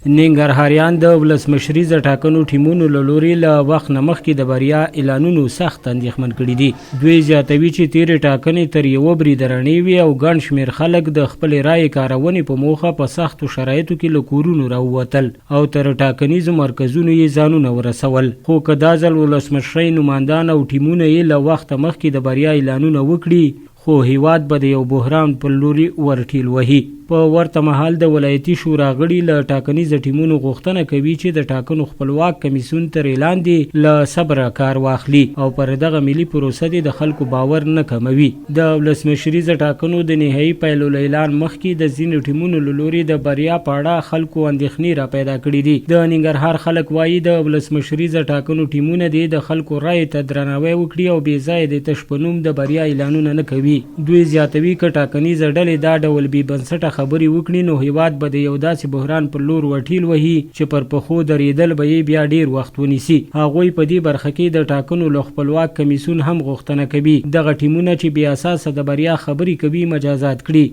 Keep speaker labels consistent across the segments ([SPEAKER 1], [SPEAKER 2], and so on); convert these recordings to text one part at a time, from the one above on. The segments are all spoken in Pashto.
[SPEAKER 1] ننګرهاریان د ولسمشریزه ټاکنو ټیمونو له لوري له وخت نه مخکې د بریا اعلانونو سخت اندېښمن کړي دي. دوی زیاتوي چې تیرې ټاکنې تر یوه برید رڼې وي او ګڼ شمېر خلک د خپلې رایې کارونې په موخه په سختو شرایطو کې له کورونو راووتل او تر ټاکنیزو مرکزونو یې ځانونه ورسول. خو که دا ځل ولسمشرۍ نمایندان او ټیمونه یې له وخته مخکې د بریا اعلانونه وکړي، خو هیواد به د یو بحران پر لوري ورټیل وهي. په ورته مهال د ولایتي شورا غړي له ټاکنیزو ټیمونو غوښتنه کوي چې د ټاکنو خپلواک کمیسیون تر اعلان دې له صبره کار واخلي او پر دغه ملي پروسه دې د خلکو باور نه کموي. د ولسمشریزه ټاکنو د نهایي پایلو له اعلان مخکې د ځینو ټیمونو له لوري د بریا په اړه خلکو اندېښنې را پیدا کړي دي. د ننګرهار خلک وایي د ولسمشریزه ټاکنو ټیمونه دې د خلکو رایې ته درناوی وکړي او بې ځایه د تش په نوم د بریا اعلانونه نه کوي. دوی زیاتوي که ټاکنیزه ډلې دا ډول بې بنسټه خبرې وکړي نو هیواد به د یو داسې بحران پر لور ورټیل وهي چې پر پښو درېدل به یې بیا ډیر وخت ونیسي. هغوی په دې برخه کې د ټاکنو له خپلواک کمیسیون هم غوښتنه کوي دغه ټیمونه چې بې اساسه د بریا خبرې کوي مجازات کړي.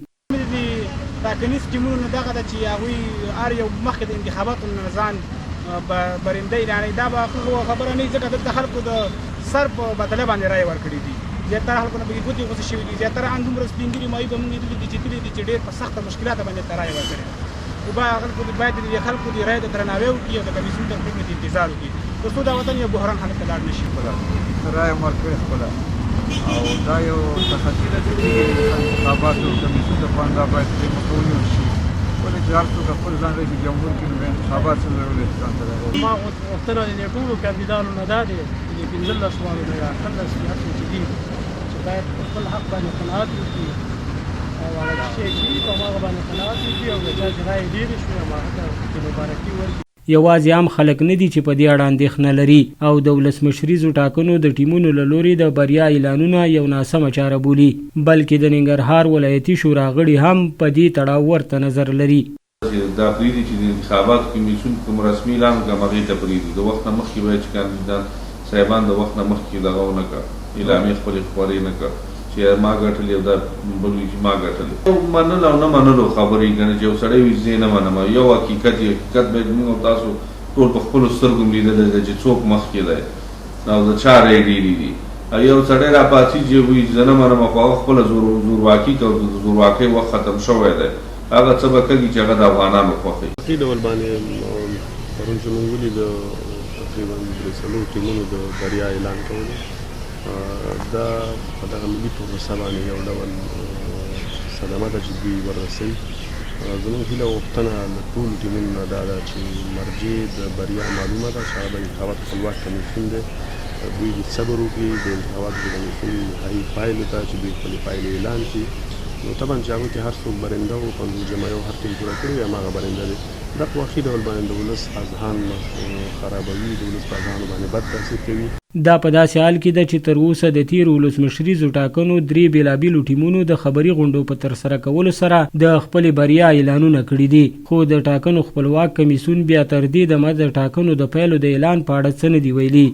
[SPEAKER 2] ټاکنیز ټیمونو دغه ده چې هغوی هر یو مخکې د انتخاباتو نه ځان برنده اعلانوي. دا به خبره نه وي ځکه دلته خلکو د سر په بدله باندې رایې ورکړي دي. زیاتره خلکو نه پکې ګوتې غوڅې شوي دي. زیاتره ان دومره سپین ږیري مایي به موږ لیدلي دي چې تللي دي چې ډېر په سخته مشکلاتو باندې ورته رایې ورکړې. خو باید د خلکو د رایې ته درناوی وکړي او د کمیسیون تر پرېکړې ته انتظار وکړي تر څو دا وطن یو بحران حالت ته لاړ نه شي.
[SPEAKER 3] رایه ورکړې خپله او دا یو تخطي ده چې انتخاباتو کمیسیون ته پاندا باید پرې ونیول شي. ولې چې هر څوک خپل ځان رئیس جمهور کړي نو انتخابات څنګه ولې ځان ته راغلي.
[SPEAKER 2] ما غوښتنه د ټولو کاندیدانو نه دا دی چې 15 سوالو نه یا 18 چې هر څه چې دي باید خپل حق باندې قناعت وکړي او هغه شی چې په هغه باندې قناعت وکړي او د چا چې رایې ډېرې شوې هغه ته مبارکي ورکړي.
[SPEAKER 1] یوازې عام خلک نه دي چې په دې اړه اندېښنه لري او د ولسمشریزو ټاکنو د ټیمونو له لوري د بریا اعلانونه یو ناسمه چاره بولي، بلکې د ننګرهار ولایتي شورا غړي هم په دې تړاو ورته نظر لري.
[SPEAKER 4] دا پرېږدي چې د انتخاباتو کمیسیون کوم رسمي اعلان وکړي هغې ته پرېږدي. د وخت نه مخکې باید چې کاندیدان صاحبان د وخت نه مخکې دغه ونه کړه اعلامیې خپلې خپرې نه کړه چې ما ګټلې او دا بل وي چې ما ګټلې. منلو او نه منلو خبرې ګڼې چې یو سړی وي زه نه منم. یو حقیقت باید موږ او تاسو ټول په خپلو سترګو لیدلی دی چې څوک مخکې دی او د چا رایې ډېرې دي. یو سړی راپاڅي چې وایي زه نه منم خو هغه خپله زورواکي کوي او د زورواکۍ وخت ختم شوی دی. هغه څه به کوي چې هغه د افغانانو خوښوي.
[SPEAKER 5] په دې ډول باندې پرون چې موږ ولید تقریبا 3 ټیمونو د بریا اعلان کولو دا په دغه ملي پروسه باندې یو ډول صدمه ده چې دوی ورسوي. زموږ هیله او غوښتنه له ټولو ټیمونو نه دا ده چې مرجع د بریا معلومه ده چې هغه د انتخاباتو خپلواک کمیسیون دی. دوی دې صبر وکړي د انتخاباتو د کمیسیون نهایي پایلو ته چې دوی خپلې پایلې اعلان کړي. نو طبعا چې هغوی کې هر څوک برنده و 50 جمعیو هر ټیم پوره کړي هماغه برنده دی. دا په واقعي ډول باندې د ولس اذهان خرابوي، د ولس په اذهانو باندې بد تاثیر کوي.
[SPEAKER 1] دا په داسې حال کې ده چې تر اوسه د تیرو ولسمشریزو ټاکنو 3 بېلابېلو ټیمونو د خبري غونډو په ترسره کولو سره د خپلې بریا اعلانونه کړي دي، خو د ټاکنو خپلواک کمیسیون بیا تر دې دمه د ټاکنو د پیلو د اعلان په اړه څه نه دي ویلي.